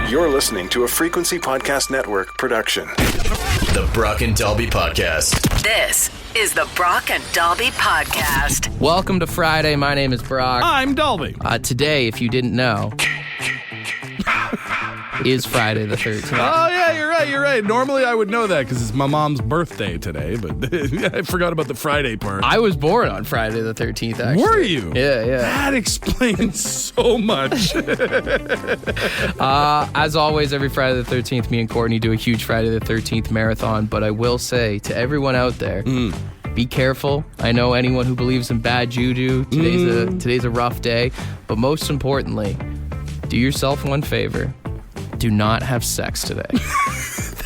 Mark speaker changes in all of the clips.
Speaker 1: You're listening to a Frequency Podcast Network production.
Speaker 2: The Brock and Dalby Podcast.
Speaker 3: This is the Brock and Dalby Podcast.
Speaker 4: Welcome to Friday. My name is Brock.
Speaker 5: I'm Dalby.
Speaker 4: Today, if you didn't know, is Friday the 13th.
Speaker 5: Oh, yeah, you're right. Normally I would know that because it's my mom's birthday today, but I forgot about the Friday part.
Speaker 4: I was born on Friday the 13th, actually.
Speaker 5: Were you?
Speaker 4: Yeah.
Speaker 5: That explains so much.
Speaker 4: As always, every Friday the 13th, me and Courtney do a huge Friday the 13th marathon, but I will say to everyone out there, be careful. I know anyone who believes in bad juju, today's a rough day, but most importantly, do yourself one favor. Do not have sex today.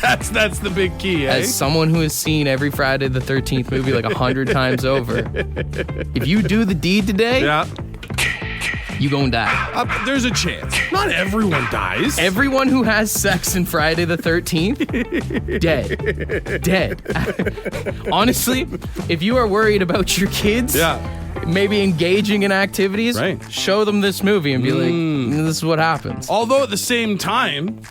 Speaker 5: That's the big key, eh?
Speaker 4: As someone who has seen every Friday the 13th movie like 100 times over, if you do the deed today, you gonna die.
Speaker 5: There's a chance. Not everyone dies.
Speaker 4: Everyone who has sex in Friday the 13th, dead. Honestly, if you are worried about your kids, maybe engaging in activities, show them this movie and be like, this is what happens.
Speaker 5: Although at the same time,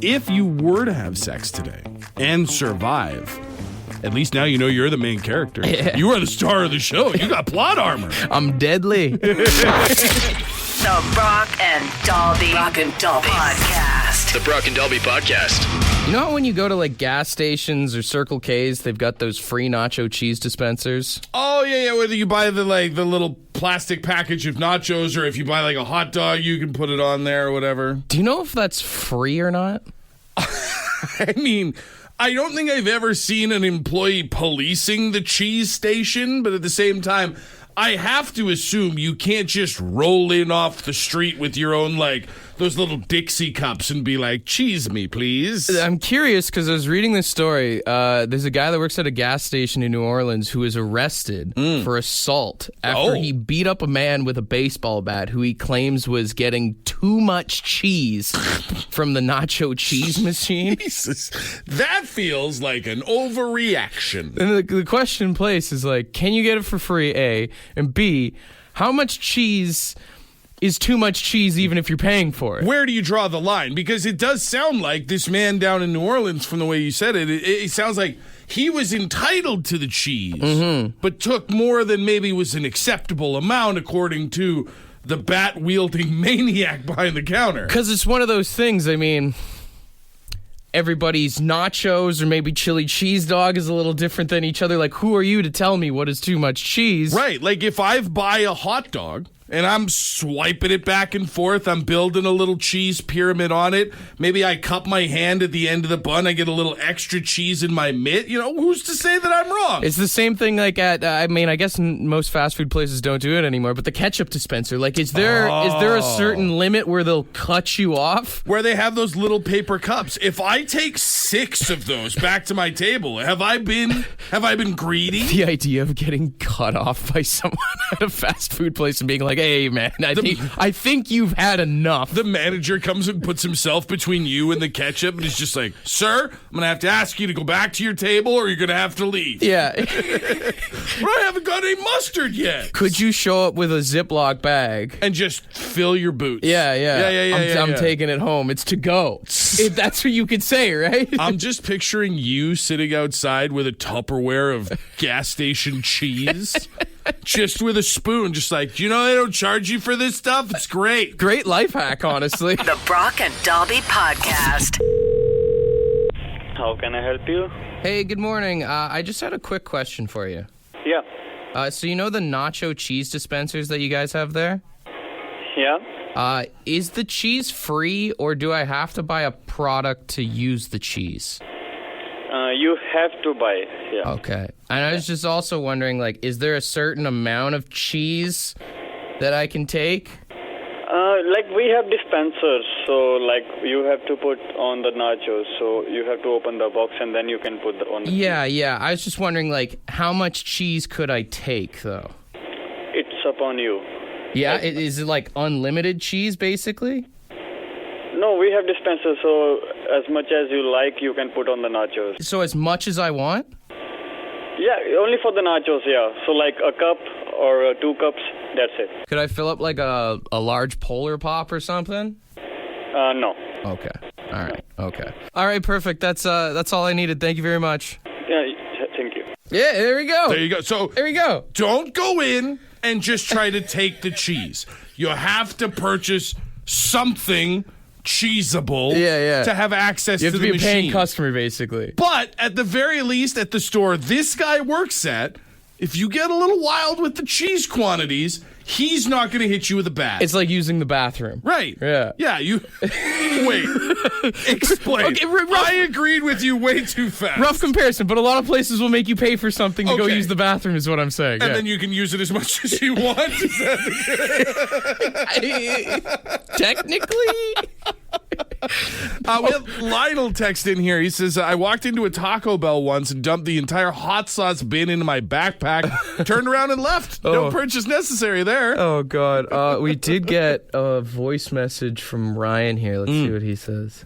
Speaker 5: if you were to have sex today and survive, at least now you know you're the main character.
Speaker 4: Yeah.
Speaker 5: You are the star of the show. You got plot armor.
Speaker 4: I'm deadly.
Speaker 3: The Brock and Dalby Podcast.
Speaker 2: The Brock and Dalby Podcast.
Speaker 4: You know how when you go to like gas stations or Circle K's, they've got those free nacho cheese dispensers?
Speaker 5: Oh, yeah. Whether you buy the little plastic package of nachos or if you buy like a hot dog, you can put it on there or whatever.
Speaker 4: Do you know if that's free or not?
Speaker 5: I mean, I don't think I've ever seen an employee policing the cheese station, but at the same time, I have to assume you can't just roll in off the street with your own, those little Dixie cups and be like, cheese me, please.
Speaker 4: I'm curious because I was reading this story. There's a guy that works at a gas station in New Orleans who was arrested for assault after he beat up a man with a baseball bat who he claims was getting too much cheese from the nacho cheese machine.
Speaker 5: Jesus, that feels like an overreaction.
Speaker 4: And the question in place is can you get it for free, A? And B, how much cheese is too much cheese even if you're paying for it?
Speaker 5: Where do you draw the line? Because it does sound like this man down in New Orleans, from the way you said it, it sounds like he was entitled to the cheese, but took more than maybe was an acceptable amount according to the bat-wielding maniac behind the counter.
Speaker 4: Because it's one of those things, I mean, everybody's nachos or maybe chili cheese dog is a little different than each other. Who are you to tell me what is too much cheese?
Speaker 5: Right, if I buy a hot dog and I'm swiping it back and forth, I'm building a little cheese pyramid on it. Maybe I cup my hand at the end of the bun, I get a little extra cheese in my mitt. Who's to say that I'm wrong?
Speaker 4: It's the same thing I guess most fast food places don't do it anymore, but the ketchup dispenser, is there a certain limit where they'll cut you off?
Speaker 5: Where they have those little paper cups. If I take 6 of those back to my table, have I been greedy?
Speaker 4: The idea of getting cut off by someone at a fast food place and being like, hey, man, I think you've had enough.
Speaker 5: The manager comes and puts himself between you and the ketchup and is just like, sir, I'm going to have to ask you to go back to your table or you're going to have to leave.
Speaker 4: Yeah.
Speaker 5: But I haven't got any mustard yet.
Speaker 4: Could you show up with a Ziploc bag?
Speaker 5: And just fill your boots.
Speaker 4: Yeah. I'm taking it home. It's to go. That's what you could say, right?
Speaker 5: I'm just picturing you sitting outside with a Tupperware of gas station cheese. Just with a spoon, just they don't charge you for this stuff? It's great.
Speaker 4: Great life hack, honestly.
Speaker 3: The Brock and Dalby Podcast.
Speaker 6: How can I help you?
Speaker 4: Hey, good morning. I just had a quick question for you.
Speaker 6: Yeah.
Speaker 4: So you know the nacho cheese dispensers that you guys have there?
Speaker 6: Yeah.
Speaker 4: Is the cheese free, or do I have to buy a product to use the cheese?
Speaker 6: You have to buy, yeah.
Speaker 4: Okay. And I was just also wondering, is there a certain amount of cheese that I can take?
Speaker 6: We have dispensers, so you have to put on the nachos, so you have to open the box and then you can put on the cheese.
Speaker 4: Yeah. I was just wondering, how much cheese could I take, though?
Speaker 6: It's upon you.
Speaker 4: Yeah? Is it, unlimited cheese, basically?
Speaker 6: No, we have dispensers, so as much as you like, you can put on the nachos.
Speaker 4: So as much as I want?
Speaker 6: Yeah, only for the nachos, yeah. So a cup or 2 cups, that's it.
Speaker 4: Could I fill up a large Polar Pop or something?
Speaker 6: No.
Speaker 4: Okay. All right. Okay. All right. Perfect. That's all I needed. Thank you very much.
Speaker 6: Yeah, thank you.
Speaker 4: Yeah. There we go.
Speaker 5: There you go. So
Speaker 4: There we go.
Speaker 5: don't go in and just try to take the cheese. You have to purchase something cheesable to have access
Speaker 4: You have
Speaker 5: to
Speaker 4: to
Speaker 5: the
Speaker 4: be a
Speaker 5: machine.
Speaker 4: paying customer, basically.
Speaker 5: But at the very least, at the store this guy works at, if you get a little wild with the cheese quantities, he's not going to hit you with a bat.
Speaker 4: It's like using the bathroom.
Speaker 5: Right.
Speaker 4: Yeah.
Speaker 5: Yeah, you... Wait. Explain.
Speaker 4: Okay,
Speaker 5: I agreed with you way too fast.
Speaker 4: Rough comparison, but a lot of places will make you pay for something to go
Speaker 5: Okay.
Speaker 4: use the bathroom, is what I'm saying.
Speaker 5: And then you can use it as much as you want. Is that
Speaker 4: Technically...
Speaker 5: we have Lionel text in here. He says, I walked into a Taco Bell once and dumped the entire hot sauce bin into my backpack, turned around and left. No purchase necessary there.
Speaker 4: Oh, God. We did get a voice message from Ryan here. Let's see what he says.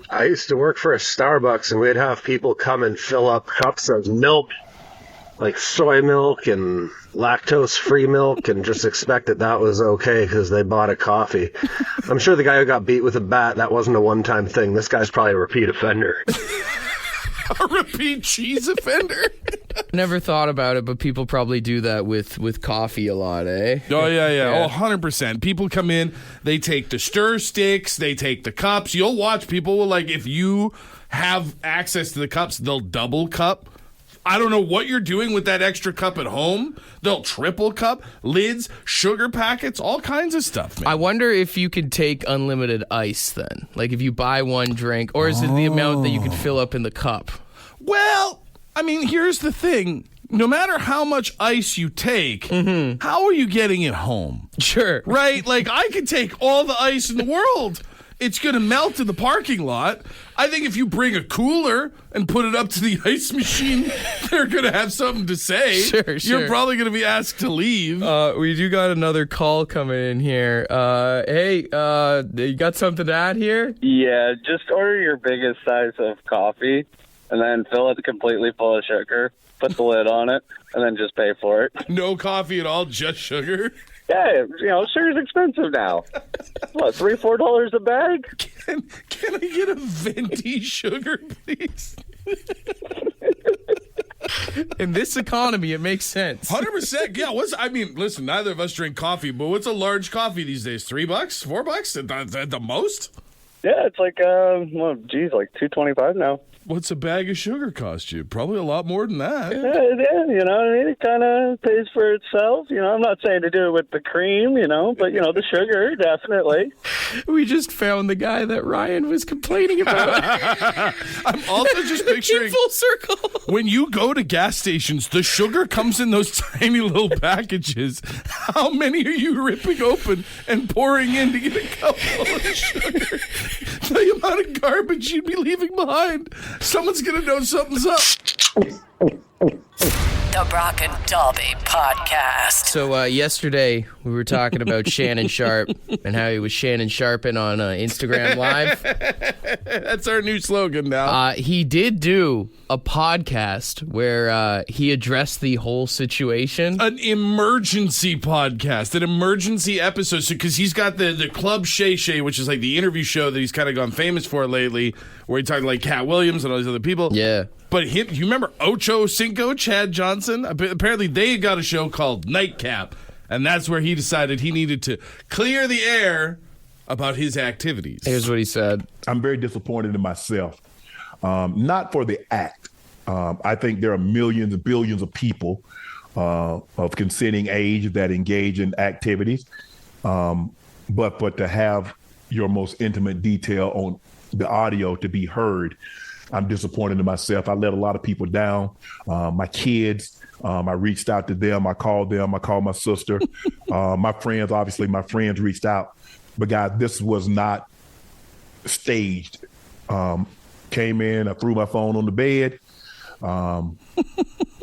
Speaker 7: I used to work for a Starbucks, and we'd have people come and fill up cups of milk, like soy milk and lactose-free milk, and just expect that was okay because they bought a coffee. I'm sure the guy who got beat with a bat, that wasn't a one-time thing. This guy's probably a repeat offender.
Speaker 5: A repeat cheese offender?
Speaker 4: Never thought about it, but people probably do that with coffee a lot, eh?
Speaker 5: Oh, yeah. Oh, 100%. People come in, they take the stir sticks, they take the cups. You'll watch people, like, if you have access to the cups, they'll double cup. I don't know what you're doing with that extra cup at home. They'll triple cup, lids, sugar packets, all kinds of stuff, man.
Speaker 4: I wonder if you could take unlimited ice then. Like if you buy one drink, or is it the amount that you could fill up in the cup?
Speaker 5: Well, I mean, here's the thing. No matter how much ice you take, how are you getting it home?
Speaker 4: Sure.
Speaker 5: Right? Like, I could take all the ice in the world. It's going to melt in the parking lot. I think if you bring a cooler and put it up to the ice machine, they're going to have something to say.
Speaker 4: Sure.
Speaker 5: You're probably going to be asked to leave.
Speaker 4: We do got another call coming in here. Hey, you got something to add here?
Speaker 8: Yeah, just order your biggest size of coffee and then fill it completely full of sugar. Put the lid on it and then just pay for it.
Speaker 5: No coffee at all, just sugar?
Speaker 8: Yeah, sugar's expensive now. What, $3-4 a bag?
Speaker 5: Can I get a venti sugar, please?
Speaker 4: In this economy, it makes sense.
Speaker 5: 100%. Yeah. Listen, neither of us drink coffee, but what's a large coffee these days? $3? $4 at the most?
Speaker 8: Yeah, it's like, like $2.25 now.
Speaker 5: What's a bag of sugar cost you? Probably a lot more than that.
Speaker 8: Yeah, you know what I mean? It kind of pays for itself. I'm not saying to do it with the cream, but, the sugar, definitely.
Speaker 4: We just found the guy that Ryan was complaining about.
Speaker 5: I'm also just picturing
Speaker 4: full circle.
Speaker 5: When you go to gas stations, the sugar comes in those tiny little packages. How many are you ripping open and pouring in to get a cup full of sugar? The amount of garbage you'd be leaving behind. Someone's going to know something's up.
Speaker 3: The Brock and Dalby Podcast.
Speaker 4: So yesterday we were talking about Shannon Sharp and how he was Shannon Sharping on Instagram Live.
Speaker 5: That's our new slogan now.
Speaker 4: He did do a podcast where he addressed the whole situation.
Speaker 5: An emergency podcast, an emergency episode. So, because he's got the Club Shay Shay, which is like the interview show that he's kind of gone famous for lately, where he talked like Cat Williams and all these other people.
Speaker 4: Yeah.
Speaker 5: But you remember Ocho Cinco, Chad Johnson? Apparently they got a show called Nightcap, and that's where he decided he needed to clear the air about his activities.
Speaker 4: Here's what he said.
Speaker 9: I'm very disappointed in myself. Not for the act. I think there are millions and billions of people of consenting age that engage in activities. But to have your most intimate detail on the audio to be heard, I'm disappointed in myself. I let a lot of people down. My kids, I reached out to them. I called my sister. My friends reached out. But guys, this was not staged. Came in, I threw my phone on the bed,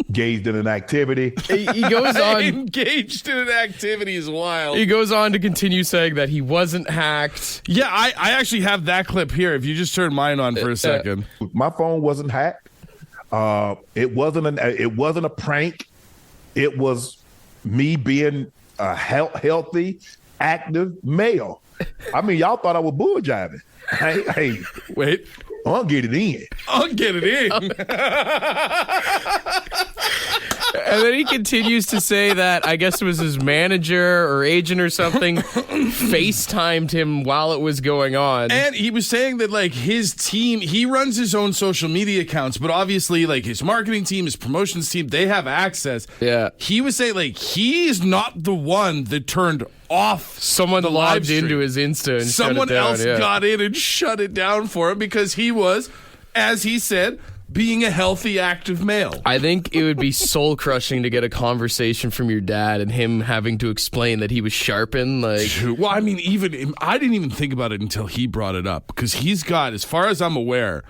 Speaker 9: engaged in an activity.
Speaker 4: He goes on.
Speaker 5: Engaged in an activity is wild.
Speaker 4: He goes on to continue saying that he wasn't hacked.
Speaker 5: Yeah, I actually have that clip here. If you just turn mine on for a second.
Speaker 9: My phone wasn't hacked. It wasn't a prank. It was me being a healthy, active male. I mean, y'all thought I was bull jiving. Hey,
Speaker 5: Wait.
Speaker 9: I'll get it in.
Speaker 5: I'll get it in.
Speaker 4: And then he continues to say that, I guess it was his manager or agent or something, FaceTimed him while it was going on.
Speaker 5: And he was saying that, like, his team, he runs his own social media accounts, but obviously, like, his marketing team, his promotions team, they have access.
Speaker 4: Yeah.
Speaker 5: He was saying, like, he's not the one that turned off
Speaker 4: Someone
Speaker 5: the
Speaker 4: logged
Speaker 5: live stream.
Speaker 4: into his Insta and
Speaker 5: Someone
Speaker 4: shut it down,
Speaker 5: else
Speaker 4: yeah.
Speaker 5: got in and shut it down for him because he was, as he said, being a healthy, active male.
Speaker 4: I think it would be soul crushing to get a conversation from your dad and him having to explain that he was sharpened. Like,
Speaker 5: Well, I mean, I didn't even think about it until he brought it up because he's got, as far as I'm aware,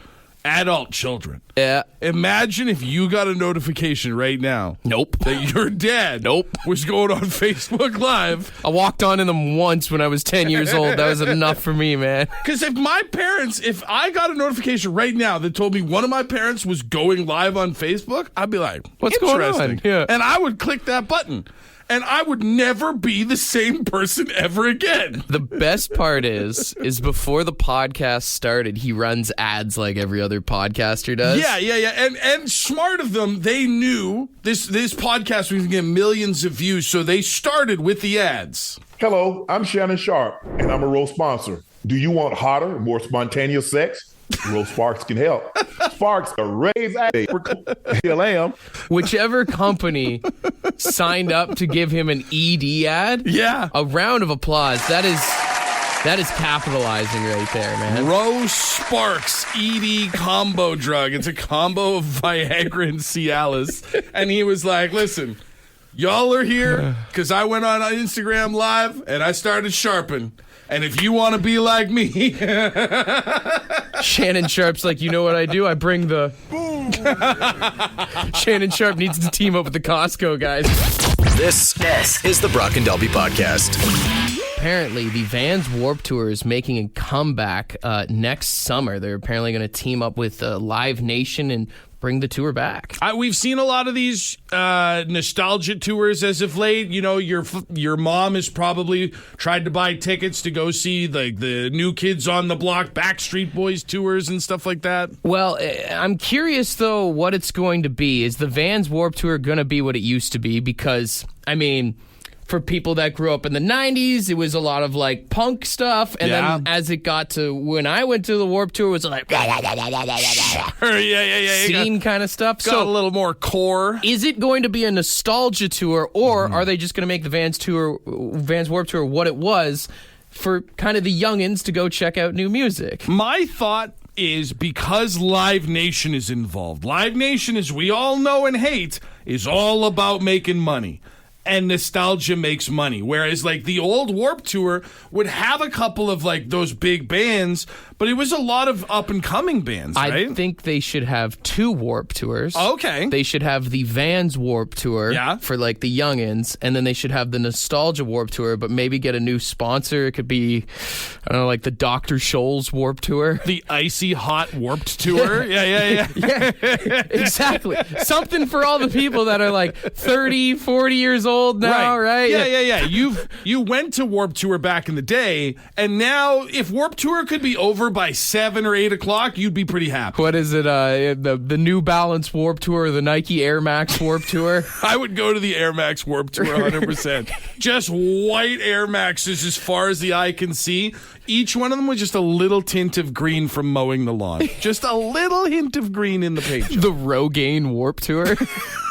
Speaker 5: adult children.
Speaker 4: yeah,
Speaker 5: Imagine if you got a notification right now.
Speaker 4: Nope.
Speaker 5: That your dad was going on Facebook Live.
Speaker 4: I walked on in them once when I was 10 years old. That was enough for me, man.
Speaker 5: Because if I got a notification right now that told me one of my parents was going live on Facebook, I'd be like,
Speaker 4: What's going on?
Speaker 5: interesting.
Speaker 4: Yeah.
Speaker 5: And I would click that button. And I would never be the same person ever again.
Speaker 4: The best part is before the podcast started, he runs ads like every other podcaster does.
Speaker 5: Yeah. And smart of them, they knew this podcast was going to get millions of views, so they started with the ads.
Speaker 9: Hello, I'm Shannon Sharp, and I'm a Rose sponsor. Do you want hotter, more spontaneous sex? Rose Sparks can help. Sparks are raised at Here I am.
Speaker 4: Whichever company signed up to give him an ED ad,
Speaker 5: Yeah.
Speaker 4: a round of applause. That is capitalizing right there, man.
Speaker 5: Rose Sparks ED combo drug. It's a combo of Viagra and Cialis. And he was like, listen, y'all are here because I went on Instagram Live and I started sharpening. And if you want to be like me...
Speaker 4: Shannon Sharp's like, you know what I do? I bring the... Shannon Sharp needs to team up with the Costco guys.
Speaker 2: This is the Brock and Dalby Podcast.
Speaker 4: Apparently, the Vans Warped Tour is making a comeback next summer. They're apparently going to team up with Live Nation and bring the tour back.
Speaker 5: We've seen a lot of these nostalgia tours as of late. You know, your mom has probably tried to buy tickets to go see like the New Kids on the Block, Backstreet Boys tours and stuff like that.
Speaker 4: Well, I'm curious, though, what it's going to be. Is the Vans Warped Tour going to be what it used to be? Because, I mean... For people that grew up in the 90s, it was a lot of, like, punk stuff. And then as it got to when I went to the Warped Tour, it was like... Scene kind of stuff.
Speaker 5: Got a little more core.
Speaker 4: Is it going to be a nostalgia tour, or are they just going to make the Vans Warped Tour what it was for kind of the youngins to go check out new music?
Speaker 5: My thought is because Live Nation is involved. Live Nation, as we all know and hate, is all about making money. And nostalgia makes money. Whereas, like, the old Warped Tour would have a couple of, like, those big bands, but it was a lot of up-and-coming bands, right?
Speaker 4: I think they should have two Warped Tours.
Speaker 5: Okay.
Speaker 4: They should have the Vans Warped Tour for, like, the youngins, and then they should have the Nostalgia Warped Tour, but maybe get a new sponsor. It could be, I don't know, like the Dr. Scholl's Warped Tour.
Speaker 5: The Icy Hot Warped Tour. Yeah.
Speaker 4: Yeah, exactly. Something for all the people that are, like, 30, 40 years old now, right?
Speaker 5: Yeah. You went to Warped Tour back in the day, and now if Warped Tour could be over by 7 or 8 o'clock, you'd be pretty happy.
Speaker 4: What is it? The New Balance Warped Tour, the Nike Air Max Warped Tour?
Speaker 5: I would go to the Air Max Warped Tour 100%. Just white Air Maxes as far as the eye can see. Each one of them was just a little tint of green from mowing the lawn. Just a little hint of green in the paint job.
Speaker 4: The Rogaine Warped Tour.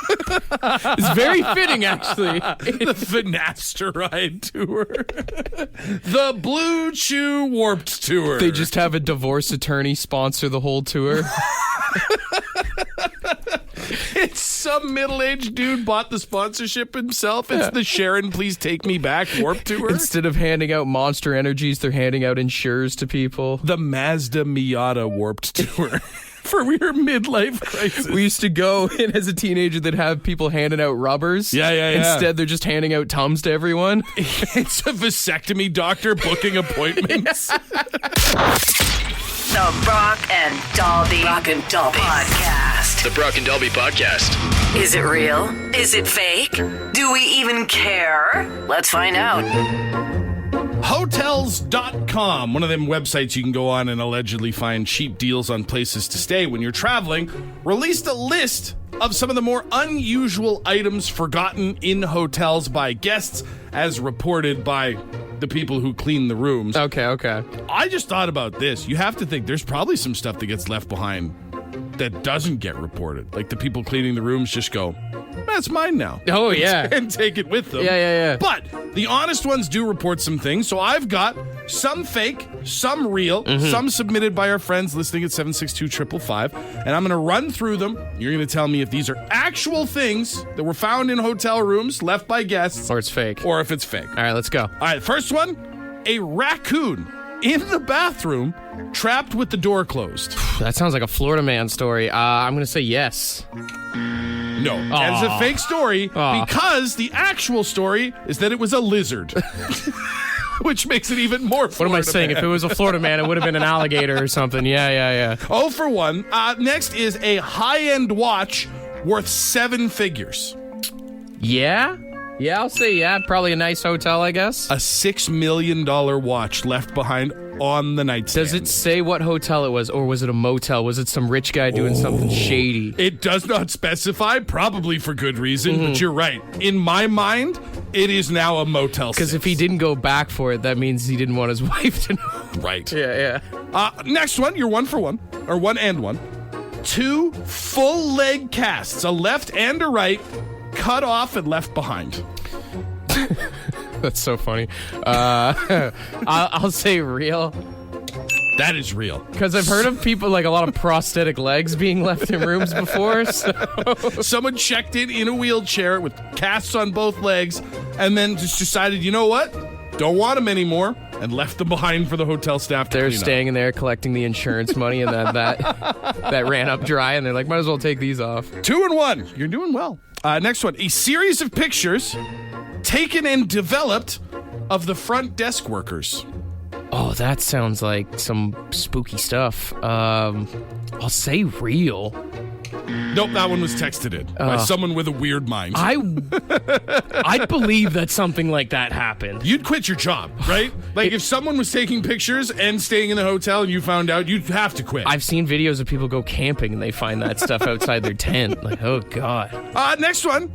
Speaker 4: It's very fitting, actually.
Speaker 5: The Finasteride Tour. The Blue Chew Warped Tour.
Speaker 4: They just have a divorce attorney sponsor the whole tour.
Speaker 5: It's some middle-aged dude bought the sponsorship himself. It's the Sharon Please Take Me Back Warped Tour.
Speaker 4: Instead of handing out Monster Energies, they're handing out insures to people.
Speaker 5: The Mazda Miata Warped Tour. For your midlife crisis.
Speaker 4: We used to go, and as a teenager, they'd have people handing out rubbers.
Speaker 5: Yeah.
Speaker 4: Instead, they're just handing out Tums to everyone.
Speaker 5: It's a vasectomy doctor booking appointments.
Speaker 3: The Brock and Dalby Podcast.
Speaker 2: The Brock and Dalby Podcast.
Speaker 3: Is it real? Is it fake? Do we even care? Let's find out.
Speaker 5: Hotels.com, one of them websites you can go on and allegedly find cheap deals on places to stay when you're traveling, released a list of some of the more unusual items forgotten in hotels by guests, as reported by the people who clean the rooms.
Speaker 4: Okay.
Speaker 5: I just thought about this. You have to think there's probably some stuff that gets left behind that doesn't get reported. Like the people cleaning the rooms just go, that's mine now.
Speaker 4: Oh, yeah.
Speaker 5: And take it with them.
Speaker 4: Yeah.
Speaker 5: But the honest ones do report some things. So I've got some fake, some real, some submitted by our friends listening at 762-555. And I'm going to run through them. You're going to tell me if these are actual things that were found in hotel rooms left by guests.
Speaker 4: Or it's fake.
Speaker 5: Or if it's fake.
Speaker 4: All right, let's go.
Speaker 5: All right, first one, a raccoon in the bathroom trapped with the door closed.
Speaker 4: That sounds like a Florida man story. I'm going to say yes.
Speaker 5: No, it's a fake story because the actual story is that it was a lizard. Which makes it even more Florida.
Speaker 4: What am I saying?
Speaker 5: Man.
Speaker 4: If it was a Florida man, it would have been an alligator or something. Yeah.
Speaker 5: Oh, for one. Next is a high-end watch worth 7 figures.
Speaker 4: Yeah, I'll say yeah. Probably a nice hotel, I guess.
Speaker 5: A $6 million watch left behind on the nightstand.
Speaker 4: Does it say what hotel it was, or was it a motel? Was it some rich guy doing something shady?
Speaker 5: It does not specify, probably for good reason, but you're right. In my mind, it is now a Motel 6.
Speaker 4: Because if he didn't go back for it, that means he didn't want his wife to know.
Speaker 5: Right.
Speaker 4: Yeah.
Speaker 5: Next one, you're 1 for 1, or 1 and 1. 2 full leg casts, a left and a right, cut off and left behind.
Speaker 4: That's so funny. I'll say real.
Speaker 5: That is real.
Speaker 4: Because I've heard of people, like a lot of prosthetic legs being left in rooms before. So.
Speaker 5: Someone checked in a wheelchair with casts on both legs and then just decided, you know what? Don't want them anymore, and left them behind for the hotel staff to
Speaker 4: They're
Speaker 5: clean
Speaker 4: staying
Speaker 5: up.
Speaker 4: in there collecting the insurance money, and that ran up dry, and they're like, might as well take these off.
Speaker 5: 2 and 1. You're doing well. Next one. A series of pictures taken and developed of the front desk workers.
Speaker 4: Oh, that sounds like some spooky stuff. I'll say real.
Speaker 5: Nope, that one was texted in by someone with a weird mind.
Speaker 4: I'd believe that something like that happened.
Speaker 5: You'd quit your job, right? Like if someone was taking pictures and staying in the hotel and you found out, you'd have to quit.
Speaker 4: I've seen videos of people go camping and they find that stuff outside their tent. Like, oh, God.
Speaker 5: Next one.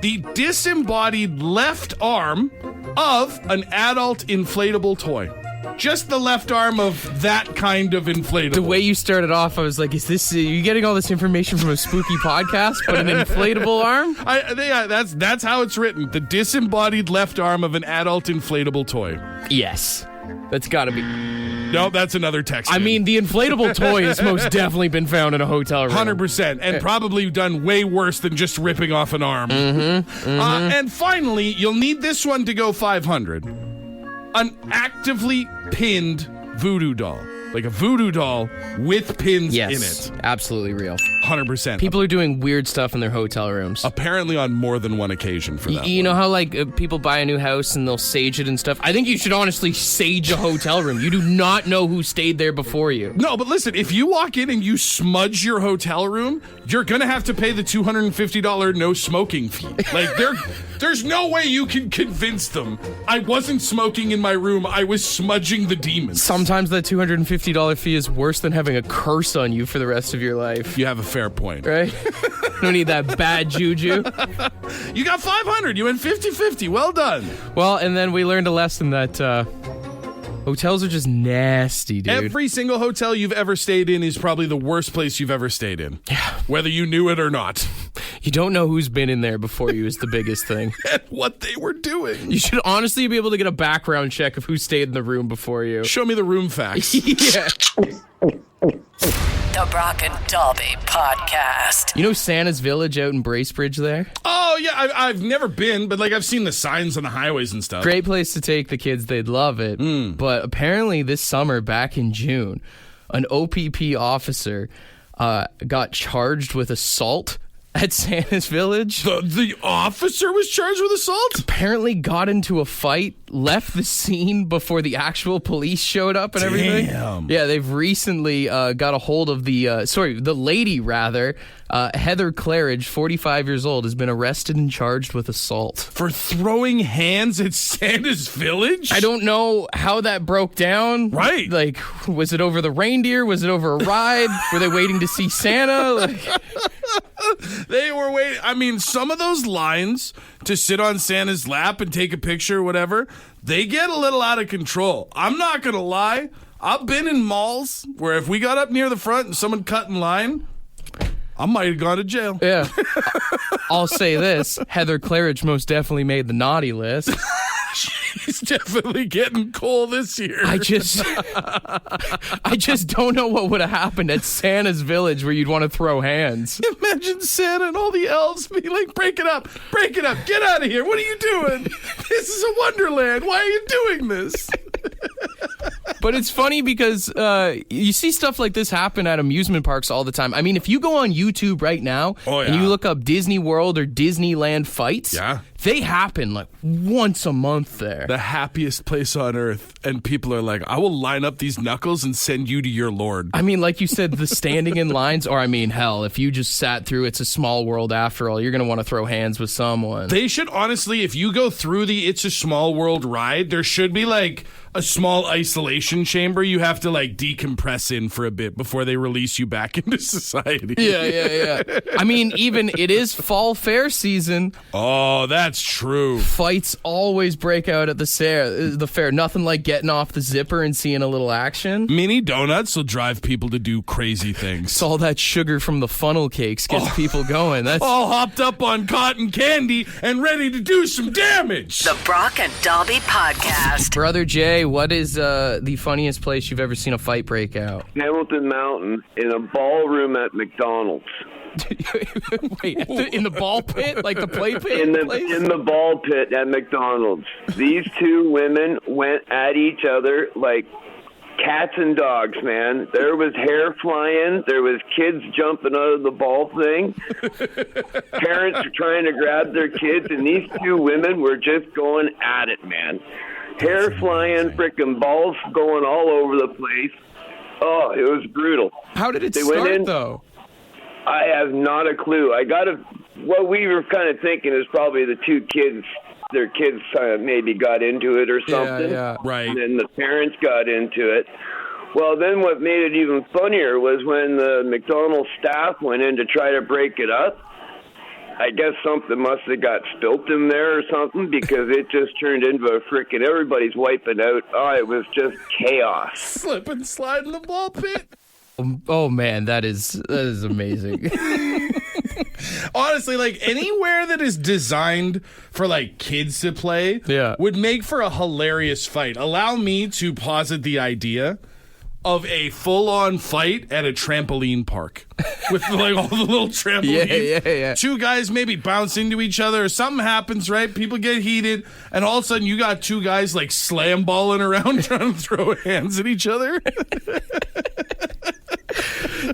Speaker 5: The disembodied left arm of an adult inflatable toy. Just the left arm of that kind of inflatable.
Speaker 4: The way you started off, I was like, is this, are you getting all this information from a spooky podcast, but an inflatable arm?
Speaker 5: That's how it's written. The disembodied left arm of an adult inflatable toy.
Speaker 4: Yes. That's got to be.
Speaker 5: No, that's another text.
Speaker 4: I mean, the inflatable toy has most definitely been found in a hotel room.
Speaker 5: 100%. And probably done way worse than just ripping off an arm. And finally, you'll need this one to go 500. An actively pinned voodoo doll. Like a voodoo doll with pins in it.
Speaker 4: Absolutely real.
Speaker 5: 100%.
Speaker 4: People are doing weird stuff in their hotel rooms.
Speaker 5: Apparently on more than one occasion for that.
Speaker 4: You know how people buy a new house and they'll sage it and stuff? I think you should honestly sage a hotel room. You do not know who stayed there before you.
Speaker 5: No, but listen, if you walk in and you smudge your hotel room, you're going to have to pay the $250 no smoking fee. Like there's no way you can convince them. I wasn't smoking in my room. I was smudging the demons.
Speaker 4: Sometimes that $250 fee is worse than having a curse on you for the rest of your life.
Speaker 5: You have a fair point.
Speaker 4: Right? Don't need that bad juju.
Speaker 5: You got 500. You went 50-50. Well done.
Speaker 4: Well, and then we learned a lesson that hotels are just nasty, dude.
Speaker 5: Every single hotel you've ever stayed in is probably the worst place you've ever stayed in. Yeah. Whether you knew it or not.
Speaker 4: You don't know who's been in there before you is the biggest thing.
Speaker 5: And what they were doing.
Speaker 4: You should honestly be able to get a background check of who stayed in the room before you.
Speaker 5: Show me the room facts.
Speaker 4: Yeah.
Speaker 3: The Brock and Dalby Podcast.
Speaker 4: You know Santa's Village out in Bracebridge there?
Speaker 5: Oh, yeah. I've never been, but I've seen the signs on the highways and stuff.
Speaker 4: Great place to take the kids. They'd love it. But apparently this summer, back in June, an OPP officer got charged with assault at Santa's Village.
Speaker 5: The officer was charged with assault?
Speaker 4: Apparently got into a fight, left the scene before the actual police showed up and everything.
Speaker 5: Damn.
Speaker 4: Yeah, they've recently got a hold of the lady, Heather Claridge, 45 years old, has been arrested and charged with assault.
Speaker 5: For throwing hands at Santa's Village?
Speaker 4: I don't know how that broke down.
Speaker 5: Right.
Speaker 4: Like, was it over the reindeer? Was it over a ride? Were they waiting to see Santa? Like...
Speaker 5: They were waiting. I mean, some of those lines to sit on Santa's lap and take a picture or whatever, they get a little out of control. I'm not going to lie. I've been in malls where if we got up near the front and someone cut in line, I might have gone to jail.
Speaker 4: Yeah. I'll say this. Heather Claridge most definitely made the naughty list.
Speaker 5: She's definitely getting coal this year.
Speaker 4: I just don't know what would have happened at Santa's Village where you'd want to throw hands.
Speaker 5: Imagine Santa and all the elves being like, break it up, get out of here. What are you doing? This is a wonderland. Why are you doing this?
Speaker 4: But it's funny because you see stuff like this happen at amusement parks all the time. I mean, if you go on YouTube right now and you look up Disney World or Disneyland fights, they happen like once a month there.
Speaker 5: The happiest place on earth. And people are like, I will line up these knuckles and send you to your lord.
Speaker 4: I mean, like you said, the standing in lines, or I mean, hell, if you just sat through It's a Small World after all, you're going to want to throw hands with someone.
Speaker 5: They should honestly, if you go through the It's a Small World ride, there should be like a small isolation chamber you have to like decompress in for a bit before they release you back into society.
Speaker 4: Yeah. I mean, even it is fall fair season.
Speaker 5: Oh, that's true.
Speaker 4: Fights always break out at the fair. Nothing like getting off the zipper and seeing a little action.
Speaker 5: Mini donuts will drive people to do crazy things.
Speaker 4: It's all that sugar from the funnel cakes gets people going. That's
Speaker 5: all hopped up on cotton candy and ready to do some damage.
Speaker 3: The Brock and Dobby Podcast.
Speaker 4: Brother Jay, what is the funniest place you've ever seen a fight break out?
Speaker 10: Hamilton Mountain in a ballroom at McDonald's.
Speaker 4: Wait, in the ball pit? Like the play pit?
Speaker 10: In the ball pit at McDonald's. These two women went at each other like cats and dogs, man. There was hair flying. There was kids jumping out of the ball thing. Parents were trying to grab their kids, and these two women were just going at it, man. Hair flying, freaking balls going all over the place. Oh, it was brutal.
Speaker 4: How did it start, though?
Speaker 10: I have not a clue. What we were kind of thinking is probably the two kids, their kids maybe got into it or something.
Speaker 4: Yeah, right.
Speaker 10: And then the parents got into it. Well, then what made it even funnier was when the McDonald's staff went in to try to break it up. I guess something must have got spilt in there or something because it just turned into a frickin' everybody's wiping out. Oh, it was just chaos.
Speaker 5: Slip and slide in the ball pit.
Speaker 4: Oh man, that is amazing.
Speaker 5: Honestly, like anywhere that is designed for like kids to play would make for a hilarious fight. Allow me to posit the idea of a full-on fight at a trampoline park with like all the little trampolines.
Speaker 4: Yeah.
Speaker 5: Two guys maybe bounce into each other or something happens, right? People get heated and all of a sudden you got two guys like slam balling around trying to throw hands at each other.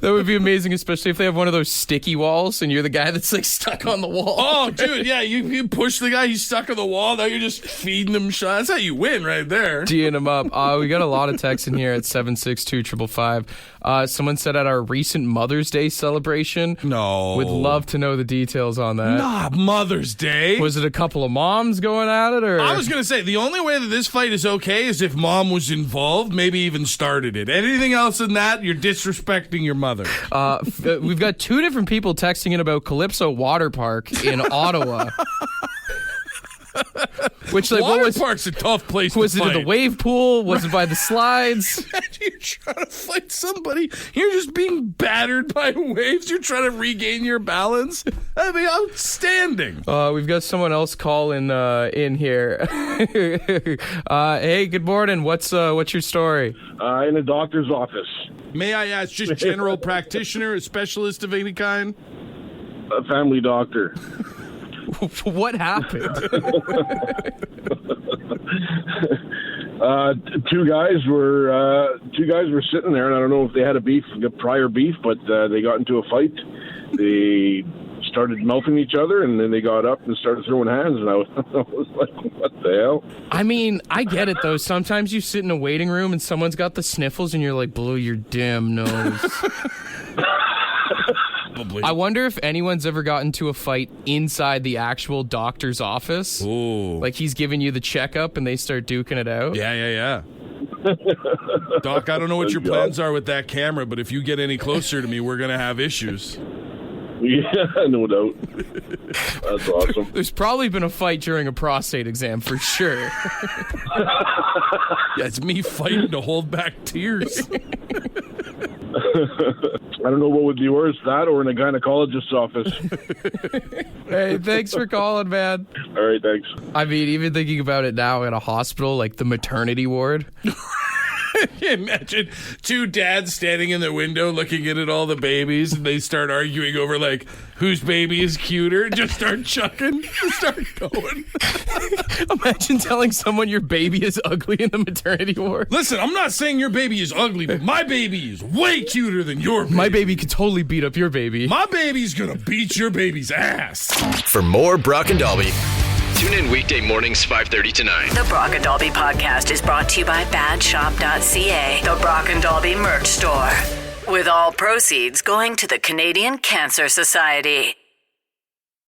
Speaker 4: That would be amazing, especially if they have one of those sticky walls and you're the guy that's like stuck on the wall.
Speaker 5: Oh, dude, yeah, you push the guy, he's stuck on the wall, now you're just feeding him shots. That's how you win right there.
Speaker 4: Teeing him up. We got a lot of texts in here at 762-555. Someone said at our recent Mother's Day celebration.
Speaker 5: No.
Speaker 4: Would love to know the details on that.
Speaker 5: Nah, Mother's Day.
Speaker 4: Was it a couple of moms going at it? Or
Speaker 5: I was going to say, the only way that this fight is okay is if mom was involved, maybe even started it. Anything else than that, you're disrespecting your mother.
Speaker 4: We've got two different people texting in about Calypso Water Park in Ottawa. Which, like,
Speaker 5: Water
Speaker 4: what was
Speaker 5: park's a tough place.
Speaker 4: Was
Speaker 5: to
Speaker 4: it
Speaker 5: fight.
Speaker 4: in the wave pool? Was it by the slides?
Speaker 5: You're trying to fight somebody. You're just being battered by waves. You're trying to regain your balance. That'd be outstanding.
Speaker 4: We've got someone else calling in here. Hey, good morning. What's your story?
Speaker 11: In a doctor's office.
Speaker 5: May I ask, just general practitioner, a specialist of any kind?
Speaker 11: A family doctor.
Speaker 4: What happened?
Speaker 11: Two guys were sitting there, and I don't know if they had a prior beef, but they got into a fight. They started mouthing each other, and then they got up and started throwing hands, and I was like, what the hell?
Speaker 4: I mean, I get it, though. Sometimes you sit in a waiting room and someone's got the sniffles, and you're like, blow your damn nose.
Speaker 5: Probably.
Speaker 4: I wonder if anyone's ever gotten to a fight inside the actual doctor's office.
Speaker 5: Ooh.
Speaker 4: Like he's giving you the checkup and they start duking it out.
Speaker 5: Yeah. Doc, I don't know what your plans are with that camera, but if you get any closer to me, we're going to have issues.
Speaker 11: Yeah, no doubt. That's awesome.
Speaker 4: There's probably been a fight during a prostate exam for sure.
Speaker 5: Yeah, it's me fighting to hold back tears.
Speaker 11: I don't know what would be worse, that or in a gynecologist's office.
Speaker 4: Hey, thanks for calling, man.
Speaker 11: All right, thanks.
Speaker 4: I mean, even thinking about it now at a hospital, like the maternity ward.
Speaker 5: Imagine two dads standing in the window looking in at all the babies, and they start arguing over, like, whose baby is cuter. Just start chucking. Start going.
Speaker 4: Imagine telling someone your baby is ugly in the maternity ward.
Speaker 5: Listen, I'm not saying your baby is ugly, but my baby is way cuter than your baby.
Speaker 4: My baby could totally beat up your baby.
Speaker 5: My baby's gonna beat your baby's ass.
Speaker 2: For more Brock and Dalby, tune in weekday mornings 5:30 to 9.
Speaker 3: The Brock and Dalby podcast is brought to you by badshop.ca, the Brock and Dalby merch store. With all proceeds going to the Canadian Cancer Society.